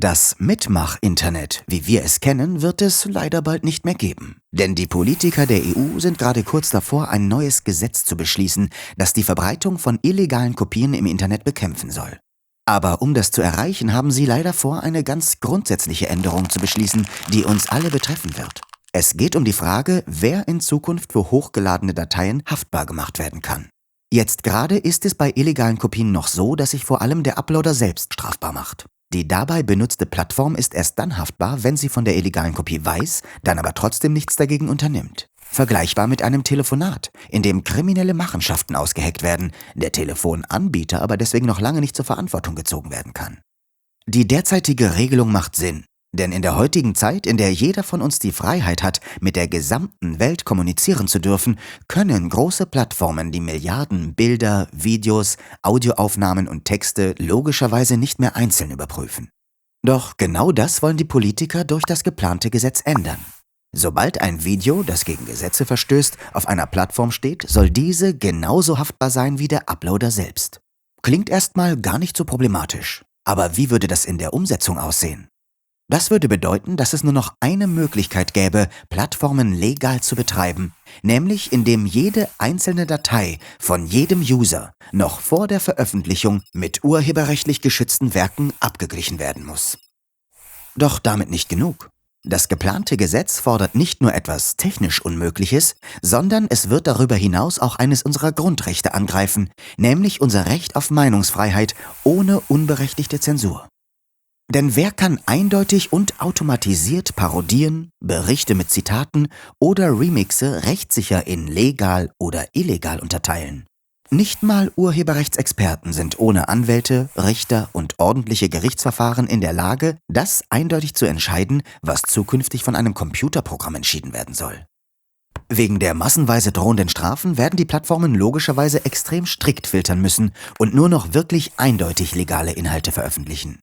Das Mitmach-Internet, wie wir es kennen, wird es leider bald nicht mehr geben. Denn die Politiker der EU sind gerade kurz davor, ein neues Gesetz zu beschließen, das die Verbreitung von illegalen Kopien im Internet bekämpfen soll. Aber um das zu erreichen, haben sie leider vor, eine ganz grundsätzliche Änderung zu beschließen, die uns alle betreffen wird. Es geht um die Frage, wer in Zukunft für hochgeladene Dateien haftbar gemacht werden kann. Jetzt gerade ist es bei illegalen Kopien noch so, dass sich vor allem der Uploader selbst strafbar macht. Die dabei benutzte Plattform ist erst dann haftbar, wenn sie von der illegalen Kopie weiß, dann aber trotzdem nichts dagegen unternimmt. Vergleichbar mit einem Telefonat, in dem kriminelle Machenschaften ausgeheckt werden, der Telefonanbieter aber deswegen noch lange nicht zur Verantwortung gezogen werden kann. Die derzeitige Regelung macht Sinn, denn in der heutigen Zeit, in der jeder von uns die Freiheit hat, mit der gesamten Welt kommunizieren zu dürfen, können große Plattformen die Milliarden Bilder, Videos, Audioaufnahmen und Texte logischerweise nicht mehr einzeln überprüfen. Doch genau das wollen die Politiker durch das geplante Gesetz ändern. Sobald ein Video, das gegen Gesetze verstößt, auf einer Plattform steht, soll diese genauso haftbar sein wie der Uploader selbst. Klingt erstmal gar nicht so problematisch. Aber wie würde das in der Umsetzung aussehen? Das würde bedeuten, dass es nur noch eine Möglichkeit gäbe, Plattformen legal zu betreiben, nämlich indem jede einzelne Datei von jedem User noch vor der Veröffentlichung mit urheberrechtlich geschützten Werken abgeglichen werden muss. Doch damit nicht genug. Das geplante Gesetz fordert nicht nur etwas technisch Unmögliches, sondern es wird darüber hinaus auch eines unserer Grundrechte angreifen, nämlich unser Recht auf Meinungsfreiheit ohne unberechtigte Zensur. Denn wer kann eindeutig und automatisiert Parodien, Berichte mit Zitaten oder Remixe rechtssicher in legal oder illegal unterteilen? Nicht mal Urheberrechtsexperten sind ohne Anwälte, Richter und ordentliche Gerichtsverfahren in der Lage, das eindeutig zu entscheiden, was zukünftig von einem Computerprogramm entschieden werden soll. Wegen der massenweise drohenden Strafen werden die Plattformen logischerweise extrem strikt filtern müssen und nur noch wirklich eindeutig legale Inhalte veröffentlichen.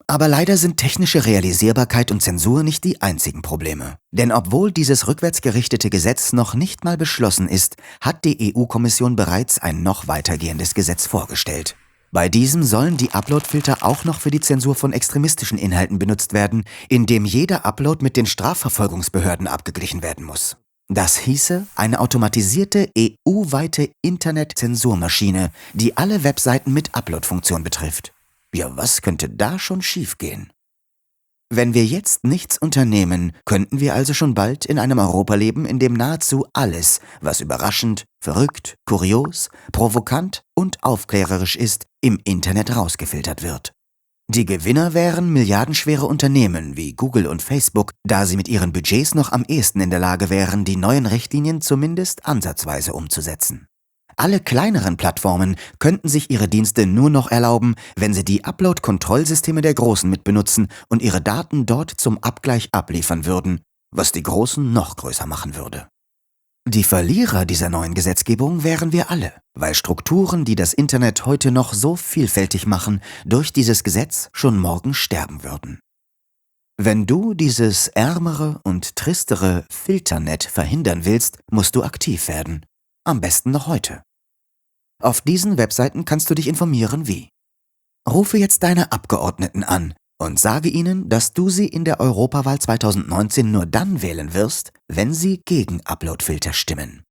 Aber leider sind technische Realisierbarkeit und Zensur nicht die einzigen Probleme. Denn obwohl dieses rückwärtsgerichtete Gesetz noch nicht mal beschlossen ist, hat die EU-Kommission bereits ein noch weitergehendes Gesetz vorgestellt. Bei diesem sollen die Uploadfilter auch noch für die Zensur von extremistischen Inhalten benutzt werden, indem jeder Upload mit den Strafverfolgungsbehörden abgeglichen werden muss. Das hieße eine automatisierte EU-weite Internet-Zensurmaschine, die alle Webseiten mit Upload-Funktion betrifft. Ja, was könnte da schon schiefgehen? Wenn wir jetzt nichts unternehmen, könnten wir also schon bald in einem Europa leben, in dem nahezu alles, was überraschend, verrückt, kurios, provokant und aufklärerisch ist, im Internet rausgefiltert wird. Die Gewinner wären milliardenschwere Unternehmen wie Google und Facebook, da sie mit ihren Budgets noch am ehesten in der Lage wären, die neuen Richtlinien zumindest ansatzweise umzusetzen. Alle kleineren Plattformen könnten sich ihre Dienste nur noch erlauben, wenn sie die Upload-Kontrollsysteme der Großen mitbenutzen und ihre Daten dort zum Abgleich abliefern würden, was die Großen noch größer machen würde. Die Verlierer dieser neuen Gesetzgebung wären wir alle, weil Strukturen, die das Internet heute noch so vielfältig machen, durch dieses Gesetz schon morgen sterben würden. Wenn du dieses ärmere und tristere Filternet verhindern willst, musst du aktiv werden. Am besten noch heute. Auf diesen Webseiten kannst du dich informieren wie. Rufe jetzt deine Abgeordneten an und sage ihnen, dass du sie in der Europawahl 2019 nur dann wählen wirst, wenn sie gegen Uploadfilter stimmen.